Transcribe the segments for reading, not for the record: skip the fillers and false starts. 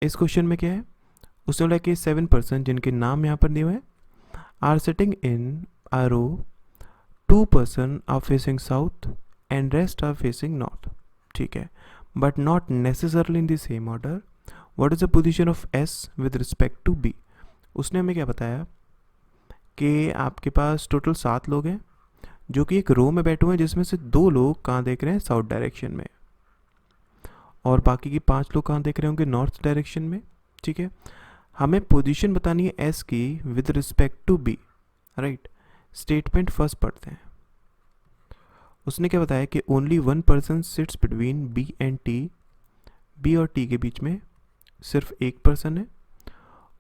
इस क्वेश्चन में क्या है, उसने बोला कि 7 पर्सन जिनके नाम यहाँ पर दिए हुए हैं are sitting in a row, 2 person are facing south and rest are facing north, ठीक है, but not necessarily in the same order, what is the position of S with respect to B. उसने हमें क्या बताया कि आपके पास total 7 लोग हैं जो कि एक रो में बैठे हुए हैं, जिसमें से 2 लोग कहाँ देख रहे हैं, साउथ डायरेक्शन में, और बाकी की 5 लोग कहाँ देख रहे होंगे, नॉर्थ डायरेक्शन में, ठीक है। हमें पोजीशन बतानी है एस की with respect to B, right. Statement first पढ़ते हैं। उसने क्या बताया कि only 1 person sits between B and T, B और टी के बीच में सिर्फ एक पर्सन है,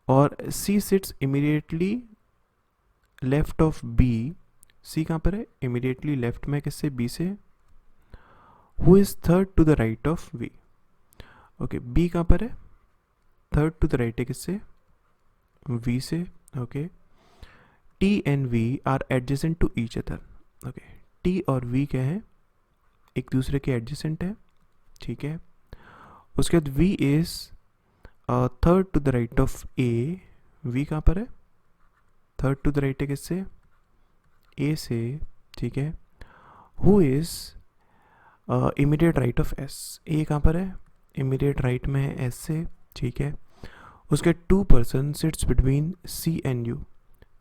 और C sits immediately left of B, C कहाँ पर है, इमीडिएटली लेफ्ट में किससे, बी से, who is third to the right of V, okay, B कहाँ पर है, थर्ड टू द राइट है किससे, वी से, okay. T and V are adjacent to each other, okay, T और वी क्या है, एक दूसरे के एडजेसेंट है, ठीक है। उसके बाद V is third to the right of A, V कहाँ पर है, थर्ड टू द राइट है किससे, ए से, ठीक है। Who is immediate right of S, A कहाँ पर है, इमीडिएट राइट में है एस से, ठीक है। उसके 2 person sits between C and U,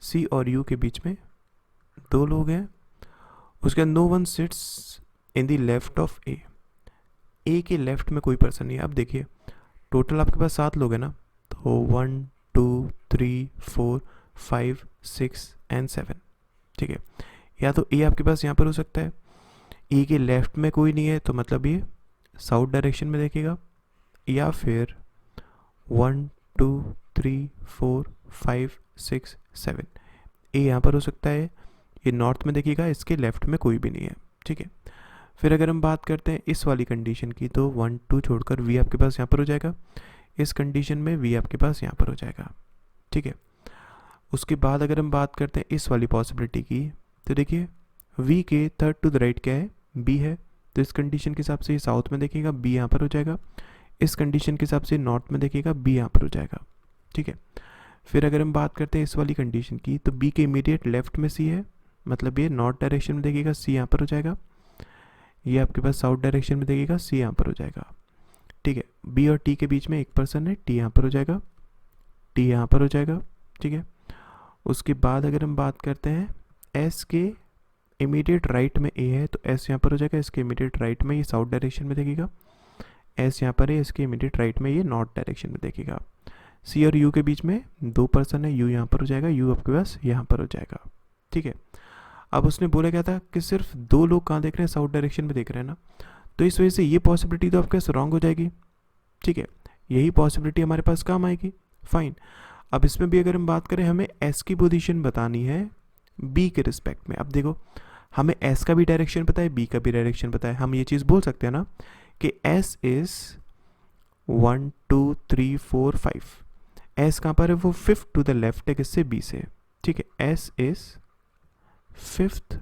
C और यू के बीच में 2 लोग हैं। उसके no one sits in the left of A, A के लेफ्ट में कोई पर्सन नहीं है। अब देखिए टोटल आपके पास 7 लोग हैं ना, तो 1 2 3 4 5 6 एंड 7, ठीक है। या तो ए आपके पास यहाँ पर हो सकता है, ए के लेफ्ट में कोई नहीं है तो मतलब ये साउथ डायरेक्शन में देखेगा, या फिर 1 2 3 4 5 6 7, ए यहाँ पर हो सकता है, ये नॉर्थ में देखिएगा, इसके लेफ्ट में कोई भी नहीं है, ठीक है। फिर अगर हम बात करते हैं इस वाली कंडीशन की, तो 1 2 छोड़कर वी आपके पास यहाँ पर हो जाएगा, इस कंडीशन में वी आपके पास यहाँ पर हो जाएगा, ठीक है। उसके बाद अगर हम बात करते हैं इस वाली पॉसिबिलिटी की, तो देखिए वी के थर्ड टू द राइट क्या है, बी है, तो इस कंडीशन के हिसाब से ये साउथ में देखिएगा, बी यहाँ पर हो जाएगा। इस कंडीशन के हिसाब से नॉर्थ में देखिएगा, बी यहाँ पर हो जाएगा, ठीक है। फिर अगर हम बात करते हैं इस वाली कंडीशन की, तो बी के इमीडिएट लेफ्ट में सी है, मतलब ये नॉर्थ डायरेक्शन में देखिएगा, सी यहाँ पर हो जाएगा। ये आपके पास साउथ डायरेक्शन में देखिएगा, सी यहाँ पर हो जाएगा, ठीक है। बी और टी के बीच में एक पर्सन है, टी यहाँ पर हो जाएगा, टी यहाँ पर हो जाएगा, ठीक है। उसके बाद अगर हम बात करते हैं एस के इमीडिएट राइट में ए है, तो एस यहाँ पर हो जाएगा, इसके इमीडिएट राइट में ये साउथ डायरेक्शन में देखिएगा, एस यहाँ पर है, इसके इमीडिएट राइट में ये नॉर्थ डायरेक्शन में देखिएगा। सी और यू के बीच में 2 पर्सन है, यू यहाँ पर हो जाएगा, यू आपके पास यहाँ पर हो जाएगा, ठीक है। अब उसने बोला क्या था कि सिर्फ 2 लोग कहाँ देख रहे हैं, साउथ डायरेक्शन में देख रहे हैं ना, तो इस वजह से ये पॉसिबिलिटी तो आपके पास रॉन्ग हो जाएगी, ठीक है। यही पॉसिबिलिटी हमारे पास काम आएगी, फाइन। अब इसमें भी अगर हम बात करें, हमें एस की पोजीशन बतानी है बी के रिस्पेक्ट में। अब देखो हमें एस का भी डायरेक्शन पता है, बी का भी डायरेक्शन पता है, हम ये चीज़ बोल सकते हैं ना कि एस इज 1 2 3 4 5, एस कहाँ पर है, वो 5th टू द लेफ्ट है किससे, बी से, ठीक है। S is 5th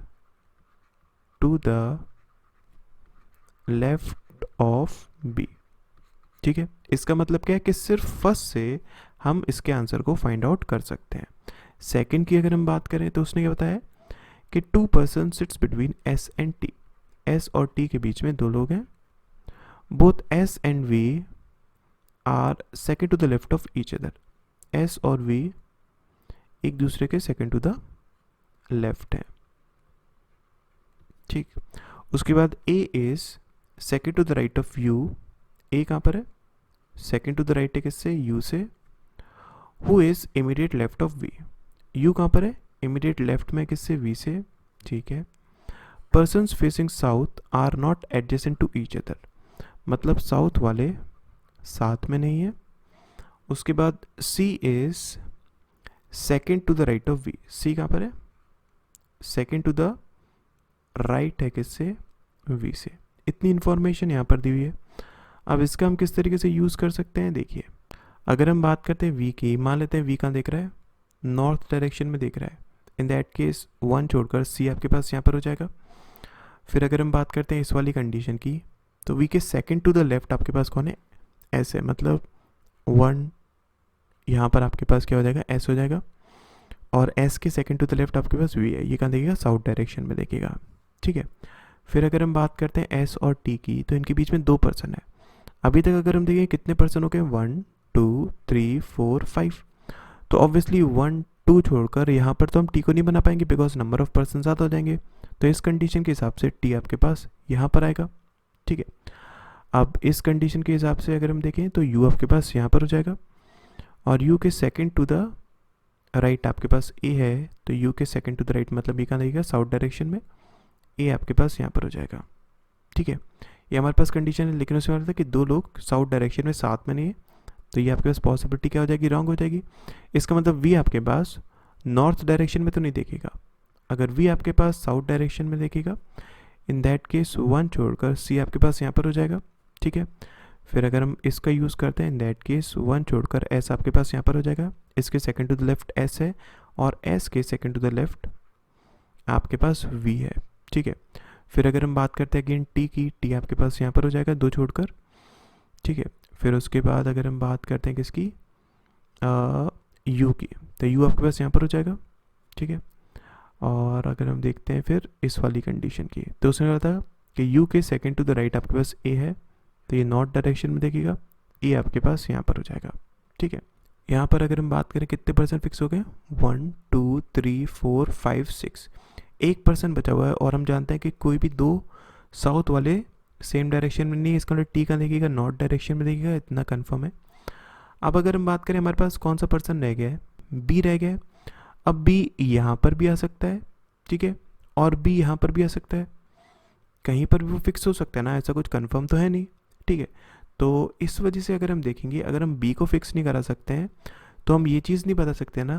to the left of B, ठीक है। इसका मतलब क्या है कि सिर्फ फर्स्ट से हम इसके आंसर को फाइंड आउट कर सकते हैं। सेकंड की अगर हम बात करें, तो उसने क्या बताया कि 2 person sits between S and T, S और टी के बीच में 2 लोग हैं, both S and V are second to the left of each other, S और वी एक दूसरे के सेकंड टू द लेफ्ट है, ठीक। उसके बाद A is second to the right of U, A कहाँ पर है, सेकंड टू द राइट है किससे, यू से। Who is immediate left of V, U कहाँ पर है, इमीडिएट लेफ्ट में किससे, वी से, ठीक है। Persons facing south are not adjacent to each other, मतलब साउथ वाले साथ में नहीं है। उसके बाद C is second to the right of V, C कहाँ पर है, सेकेंड टू द राइट है किससे, वी से। इतनी इन्फॉर्मेशन यहाँ पर दी हुई है। अब इसका हम किस तरीके से यूज़ कर सकते हैं, देखिए अगर हम बात करते हैं वी की, मान लेते हैं वी कहाँ देख रहा है, नॉर्थ डायरेक्शन में देख रहा है, इन दैट केस 1 छोड़कर सी आपके पास यहाँ पर हो जाएगा। फिर अगर हम बात करते हैं इस वाली कंडीशन की, तो वी के सेकंड टू द लेफ्ट आपके पास कौन है, एस है, मतलब 1 यहाँ पर आपके पास क्या हो जाएगा, एस हो जाएगा, और एस के सेकंड टू द लेफ्ट आपके पास वी है, ये कहाँ देखिएगा, साउथ डायरेक्शन में देखिएगा, ठीक है। फिर अगर हम बात करते हैं एस और टी की, तो इनके बीच में 2 पर्सन है। अभी तक अगर हम देखें कितने पर्सन हो गए, 1 2 3 4 5, तो ऑब्वियसली 1 2 छोड़कर यहाँ पर तो हम टी को नहीं बना पाएंगे बिकॉज नंबर ऑफ पर्सन ज़्यादा हो जाएंगे, तो इस कंडीशन के हिसाब से टी आपके पास यहाँ पर आएगा, ठीक है। अब इस कंडीशन के हिसाब से अगर हम देखें तो यू आपके पास यहाँ पर हो जाएगा, और यू के सेकंड टू द राइट आपके पास ए है, तो यू के सेकंड टू द राइट मतलब ये कहाँ लगेगा, साउथ डायरेक्शन में, ए आपके पास यहाँ पर हो जाएगा, ठीक है। ये हमारे पास कंडीशन है, लेकिन उसमें था कि 2 लोग साउथ डायरेक्शन में साथ में नहीं है, तो ये आपके पास पॉसिबिलिटी क्या हो जाएगी, रॉन्ग हो जाएगी। इसका मतलब वी आपके पास नॉर्थ डायरेक्शन में तो नहीं देखेगा। अगर वी आपके पास साउथ डायरेक्शन में देखेगा, इन दैट केस 1 छोड़कर सी आपके पास यहाँ पर हो जाएगा, ठीक है। फिर अगर हम इसका यूज़ करते हैं, इन दैट केस 1 छोड़कर एस आपके पास यहाँ पर हो जाएगा, इसके second to the left S है, और एस के सेकंड टू द लेफ्ट आपके पास वी है, ठीक है। फिर अगर हम बात करते हैं अगेन टी की, टी आपके पास यहाँ पर हो जाएगा 2 छोड़कर, ठीक है। फिर उसके बाद अगर हम बात करते हैं किसकी, यू की, तो यू आपके पास यहाँ पर हो जाएगा, ठीक है। और अगर हम देखते हैं फिर इस वाली कंडीशन की, तो उसमें कहा था कि यू के सेकंड टू द राइट आपके पास ए है, तो ये नॉर्थ डायरेक्शन में देखिएगा, ए आपके पास यहाँ पर हो जाएगा, ठीक है। यहाँ पर अगर हम बात करें कितने पर्सन फिक्स हो गए, 1 2 3 4 5 6, 1% बचा हुआ है, और हम जानते हैं कि कोई भी 2 साउथ वाले सेम डायरेक्शन में नहीं है, इसका मतलब टी का देखिएगा नॉर्थ डायरेक्शन में देखिएगा, इतना कंफर्म है। अब अगर हम बात करें हमारे पास कौन सा पर्सन रह गया है, बी रह गया है। अब बी यहाँ पर भी आ सकता है, ठीक है, और बी यहाँ पर भी आ सकता है, कहीं पर भी वो फिक्स हो सकता है ना, ऐसा कुछ कंफर्म तो है नहीं, ठीक है। तो इस वजह से अगर हम देखेंगे, अगर हम बी को फिक्स नहीं करा सकते हैं, तो हम ये चीज़ नहीं बता सकते ना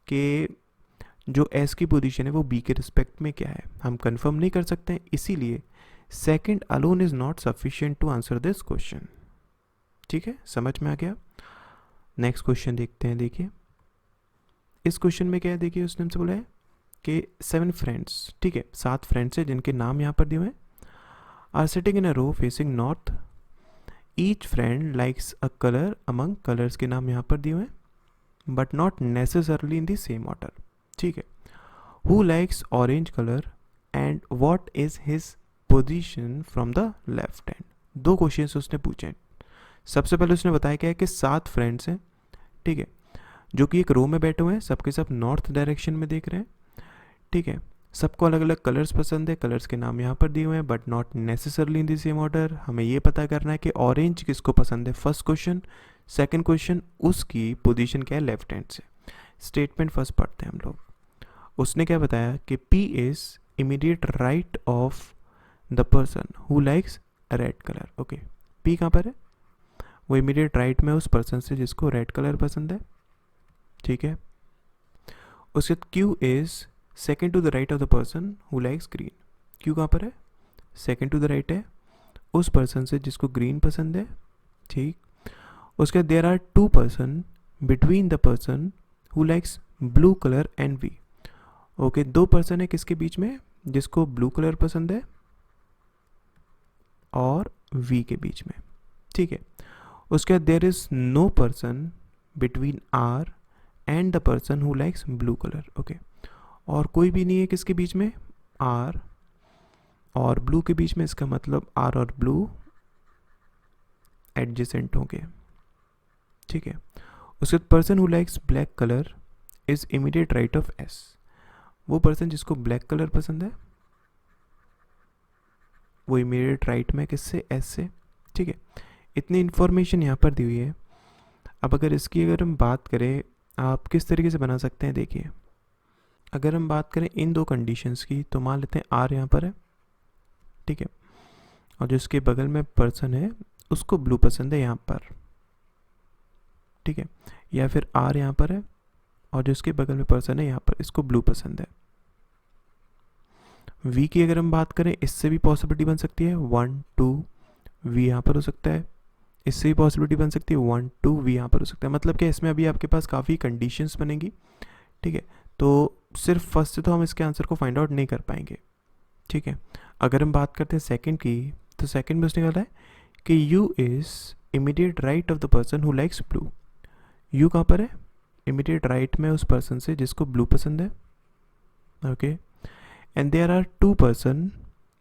कि जो एस की पोजीशन है वो बी के रिस्पेक्ट में क्या है, हम कंफर्म नहीं कर सकते हैं, इसीलिए second alone is not sufficient to answer this question, ठीक है, समझ में आ गया। नेक्स्ट क्वेश्चन देखते हैं। देखिए इस क्वेश्चन में क्या है, देखिए उसने हमसे बोला है कि 7 फ्रेंड्स, ठीक है, 7 फ्रेंड्स है जिनके नाम यहाँ पर दिए हुए हैं, are sitting in a row facing north, each friend likes a colour among colours के नाम यहाँ पर दिए हुए हैं, but not necessarily in the same order, ठीक है। Who likes orange colour and what is his position from the left hand. 2 questions उसने पूछे हैं। सबसे पहले उसने बताया क्या है कि 7 फ्रेंड्स हैं, ठीक है, जो कि एक रो में बैठे हुए हैं, सबके सब नॉर्थ डायरेक्शन में देख रहे हैं, ठीक है। सबको अलग अलग कलर्स पसंद है, कलर्स के नाम यहाँ पर दिए हुए हैं, but not necessarily in the same order. हमें ये पता करना है कि ऑरेंज किसको पसंद है, फर्स्ट क्वेश्चन। सेकंड क्वेश्चन, उसकी पोजीशन क्या है लेफ्ट हैंड से। स्टेटमेंट फर्स्ट पढ़ते हैं हम लोग। उसने क्या बताया कि P is immediate right of the person who likes red colour, okay. P कहाँ पर है, वो इमीडिएट राइट में उस पर्सन से जिसको रेड कलर पसंद है, ठीक है। उसके बाद Q is second to the right of the person who likes green. Q कहाँ पर है, सेकेंड टू द राइट है उस पर्सन से जिसको ग्रीन पसंद है, ठीक। उसके बाद there are 2 person between the person who likes blue colour and V, okay. 2 person है किसके बीच में, जिसको ब्लू कलर पसंद है और वी के बीच में, ठीक है। उसके बाद there is no person between R and the person who likes blue colour, okay. और कोई भी नहीं है किसके बीच में, आर और ब्लू के बीच में, इसका मतलब आर और ब्लू एडजेसेंट होंगे, ठीक है। उसके बाद person who likes black colour is immediate right of S. वो पर्सन जिसको ब्लैक कलर पसंद है वो इमीडिएट राइट में किससे, एस से, ठीक है। इतनी इन्फॉर्मेशन यहाँ पर दी हुई है। अब अगर इसकी अगर हम बात करें आप किस तरीके से बना सकते हैं, देखिए अगर हम बात करें इन 2 कंडीशंस की, तो मान लेते हैं आर यहाँ पर है, ठीक है, और जो इसके बगल में पर्सन है उसको ब्लू पसंद है यहाँ पर, ठीक है। या फिर आर यहाँ पर है और जो इसके बगल में पर्सन है यहाँ पर, इसको ब्लू पसंद है। वी की अगर हम बात करें, इससे भी पॉसिबिलिटी बन सकती है 1 2 वी यहाँ पर हो सकता है, इससे भी पॉसिबिलिटी बन सकती है 1 2 वी यहाँ पर हो सकता है। मतलब कि इसमें अभी आपके पास काफ़ी कंडीशंस बनेंगी, ठीक है। तो सिर्फ फर्स्ट से तो हम इसके आंसर को फाइंड आउट नहीं कर पाएंगे, ठीक है। अगर हम बात करते हैं सेकंड की, तो सेकंड में उसने कहा है कि you is immediate right of the person who likes blue. You कहाँ पर है? इमीडिएट राइट में उस पर्सन से जिसको ब्लू पसंद है। Okay, and there are two person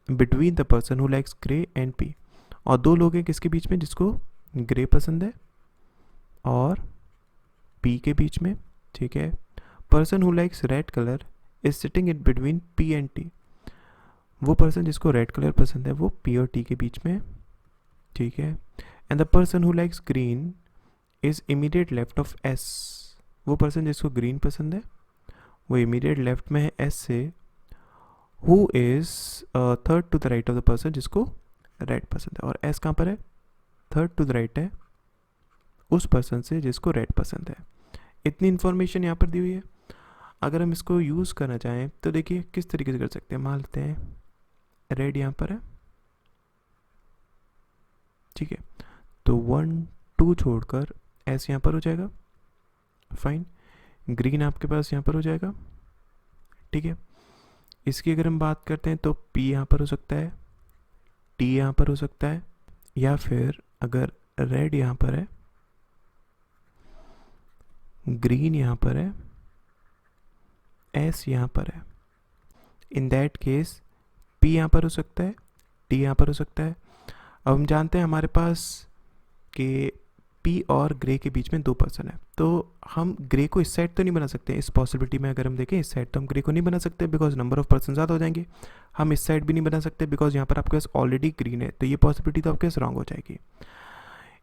between the person who likes grey and P. और दो लोग हैं किसके बीच में? जिसको ग्रे पसंद है और पी के बीच में। ठीक है, person who likes red colour is sitting in between P and T. वो पर्सन जिसको रेड कलर पसंद है वो पी और टी के बीच में। ठीक है, and the person who likes green is immediate left of S. वो पर्सन जिसको ग्रीन पसंद है वो इमीडिएट लेफ्ट में है एस से, who is third to the right of the person जिसको रेड पसंद है। और एस कहाँ पर है? थर्ड टू द राइट है उस पर्सन से जिसको रेड पसंद है। इतनी इन्फॉर्मेशन यहाँ पर दी हुई है। अगर हम इसको यूज़ करना चाहें तो देखिए किस तरीके से कर सकते हैं। मान लेते हैं रेड यहाँ पर है, ठीक है, तो 1 2 छोड़कर एस यहाँ पर हो जाएगा। फाइन, ग्रीन आपके पास यहाँ पर हो जाएगा। ठीक है, इसकी अगर हम बात करते हैं तो पी यहाँ पर हो सकता है, टी यहाँ पर हो सकता है, या फिर अगर रेड यहाँ पर है, ग्रीन यहाँ पर है, एस यहाँ पर है, इन दैट केस पी यहाँ पर हो सकता है, टी यहाँ पर हो सकता है। अब हम जानते हैं हमारे पास कि पी और ग्रे के बीच में दो पर्सन है, तो हम ग्रे को इस साइड तो नहीं बना सकते। इस पॉसिबिलिटी में अगर हम देखें इस साइड तो हम ग्रे को नहीं बना सकते बिकॉज नंबर ऑफ पर्सन ज़्यादा हो जाएंगे। हम इस साइड भी नहीं बना सकते बिकॉज यहाँ पर आपके पास ऑलरेडी ग्रीन है, तो ये पॉसिबिलिटी तो आपके पास रॉन्ग हो जाएगी।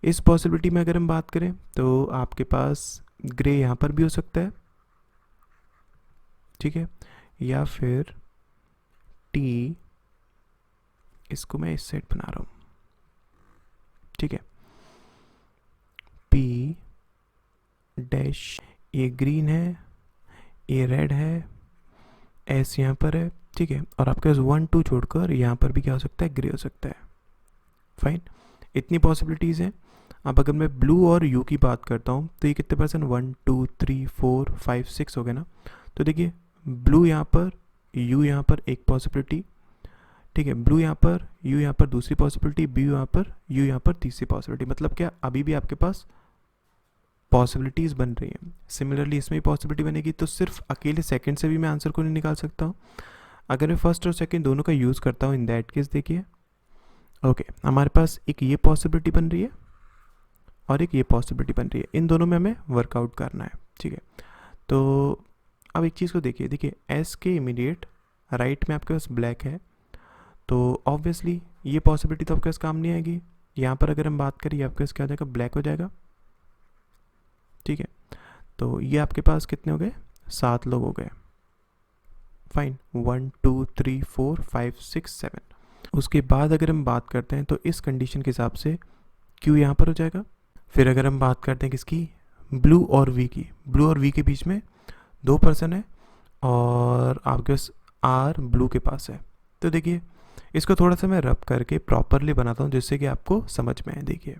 इस पॉसिबिलिटी में अगर हम बात करें तो आपके पास ग्रे यहाँ पर भी हो सकता है, ठीक है, या फिर टी, इसको मैं इस साइड बना रहा हूँ, ठीक है, पी डैश, ये ग्रीन है, ये रेड है, एस यहाँ पर है, ठीक है, और आपके पास 1 2 छोड़कर यहाँ पर भी क्या हो सकता है? ग्रे हो सकता है। फाइन, इतनी पॉसिबिलिटीज़ हैं। अब अगर मैं ब्लू और यू की बात करता हूँ तो ये कितने पर्सन? 1 2 3 4 5 6 हो गए ना। तो देखिए ब्लू यहाँ पर, यू यहाँ पर एक पॉसिबिलिटी, ठीक है, ब्लू यहाँ पर, यू यहाँ पर दूसरी पॉसिबिलिटी, बी यहाँ पर, यू यहाँ पर तीसरी पॉसिबिलिटी। मतलब क्या? अभी भी आपके पास पॉसिबिलिटीज़ बन रही हैं। सिमिलरली इसमें भी पॉसिबिलिटी बनेगी, तो सिर्फ अकेले सेकंड से भी मैं आंसर को नहीं निकाल सकता हूँ। अगर मैं फर्स्ट और सेकंड दोनों का यूज़ करता हूँ, इन दैट केस देखिए ओके, हमारे पास एक ये पॉसिबिलिटी बन रही है और एक ये पॉसिबिलिटी बन रही है, इन दोनों में हमें वर्कआउट करना है। ठीक है, तो अब एक चीज़ को देखिए एस के इमीडिएट राइट में आपके पास ब्लैक है, तो ऑब्वियसली ये पॉसिबिलिटी तो आपके पास काम नहीं आएगी। यहाँ पर अगर हम बात करें आपके पास क्या हो जाएगा? ब्लैक हो जाएगा। ठीक है, तो ये आपके पास कितने हो गए? 7 लोग हो गए। फाइन, 1 2 3 4 5 6 7। उसके बाद अगर हम बात करते हैं तो इस कंडीशन के हिसाब से क्यू यहाँ पर हो जाएगा। फिर अगर हम बात करते हैं किसकी? ब्लू और वी की। ब्लू और वी के बीच में 2 पर्सन है और आपके पास आर ब्लू के पास है। तो देखिए इसको थोड़ा सा मैं रब करके प्रॉपरली बनाता हूँ जिससे कि आपको समझ में आए। देखिए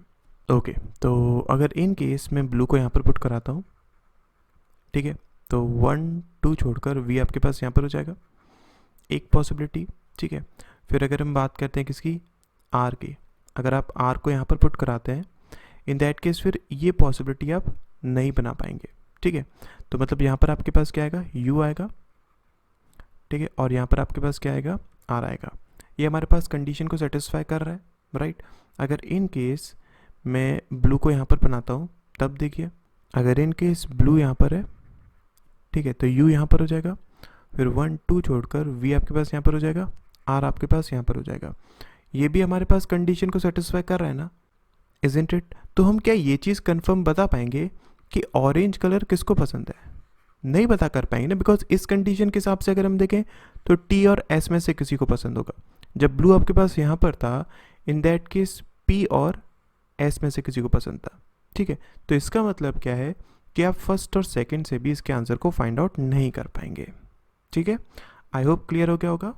ओके, तो अगर इन केस मैं ब्लू को यहाँ पर पुट कराता हूँ, ठीक है, तो 1 2 छोड़कर वी आपके पास यहाँ पर हो जाएगा, एक पॉसिबिलिटी। ठीक है, फिर अगर हम बात करते हैं किसकी? आर की। अगर आप आर को यहाँ पर पुट कराते हैं, इन दैट केस फिर ये पॉसिबिलिटी आप नहीं बना पाएंगे। ठीक है, तो मतलब यहाँ पर आपके पास क्या आएगा? यू आएगा, ठीक है, और यहाँ पर आपके पास क्या आएगा? आर आएगा। ये हमारे पास कंडीशन को सेटिस्फाई कर रहा है, राइट। अगर इन केस मैं ब्लू को यहाँ पर बनाता हूँ तब देखिए, अगर इन केस ब्लू यहाँ पर है, ठीक है, तो यू यहाँ पर हो जाएगा, फिर 1 2 छोड़कर वी आपके पास यहाँ पर हो जाएगा, आर आपके पास यहाँ पर हो जाएगा। ये भी हमारे पास कंडीशन को सेटिस्फाई कर रहा है ना, इज़न्ट इट? तो हम क्या ये चीज़ कंफर्म बता पाएंगे कि ऑरेंज कलर किसको पसंद है? नहीं बता कर पाएंगे ना, बिकॉज इस कंडीशन के हिसाब से अगर हम देखें तो टी और एस में से किसी को पसंद होगा। जब ब्लू आपके पास यहाँ पर था, इन दैट केस पी और एस में से किसी को पसंद था। ठीक है, तो इसका मतलब क्या है कि आप फर्स्ट और सेकंड से भी इसके आंसर को फाइंड आउट नहीं कर पाएंगे। ठीक है, आई होप क्लियर हो गया होगा।